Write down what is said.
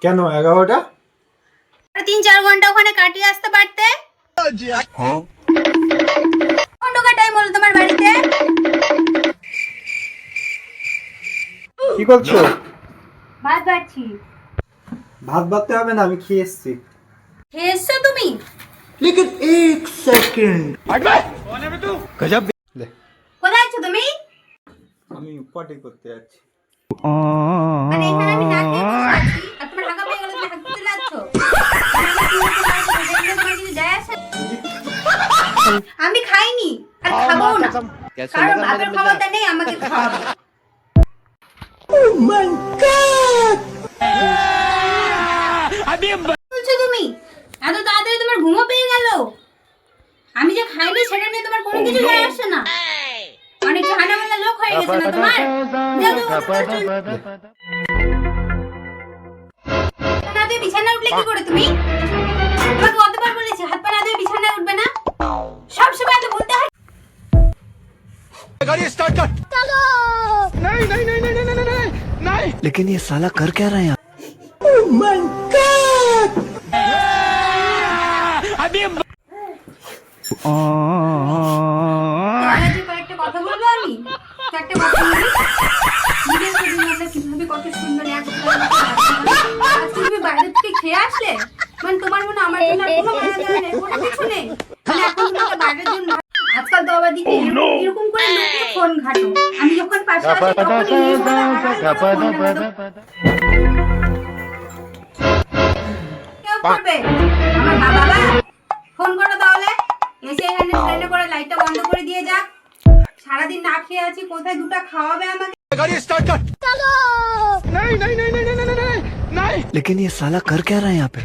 কেন 11টা? 3-4 ঘন্টা ওখানে কাটিয়ে আসতে পারতে। ঘন্টা টাইম হলো তোমার বাড়িতে। কি করছো? ভাত বাড়ছি। ভাত বাড়তে হবে না, আমি খেয়ে এসছি। খেয়ে এসছো তুমি? लेकिन 1 সেকেন্ড। গজব। কোথায় আছো তুমি? আমি পটি করতে যাচ্ছি। মানে এখানে আমি না খেয়ে বসে আছি আর তোমার হাগা পেয়ে গেল, তুমি হাগতে চলে যাচ্ছ। তোমার কিছু যায় আসে না। আমি খাইনি আর খাবো না, কারণ বাপের ক্ষমতা নেই আমাকে খাওয়াবে। বলছো তুমি? এত তাড়াতাড়ি তোমার ঘুমও পেয়ে গেল? আমি যে খাইনি সেটা নিয়ে তোমার কোনো কিছু যায় আসে না? অনেক ঝামেলা লোক হয়ে গেছে না তোমার? যাও তো, না দিয়ে বিছানায় উঠলে কি করে তুমি? তোমাকে কতবার বলেছি হাত পা না দিয়ে বিছানায় উঠবে না? সব সময় তো বলতে হয়। गाड़ी स्टार्ट कर। नहीं नहीं नहीं नहीं नहीं नहीं नहीं। लेकिन ये साला कर क्या रहा है यहाँ? Oh my God! अभी আজকে কয়েকটা কথা বলবো আমি। একটা কথা বলি। নিজের জীবনটা কিভাবে কত সুন্দর এক আজকে তুমি বাইরে থেকে খেয়ে আসলে, মানে তোমার মনে আমার জন্য আর কোনো মায়া দয়া নেই, কোনো কিছু নেই। মানে এখন তুমি একটা বাইরের জন্য আজকাল তো আবার দিকে এরকম করে লোকে ফোন ঘাটো। আমি যখন পাশে আছি তখন কেউ করবে? আমার বাবা ফোন করো তাহলে, এসে এখানে ট্রেনে করে লাইটটা বন্ধ করে দিয়ে যা। সারাদিন না খেয়ে আছি, কোথায় দুটা খাওয়াবে আমাকে? गाड़ी स्टार्ट कर। नहीं नहीं नहीं नहीं नहीं नहीं नहीं। लेकिन ये साला कर क्या रहा है यहाँ पे?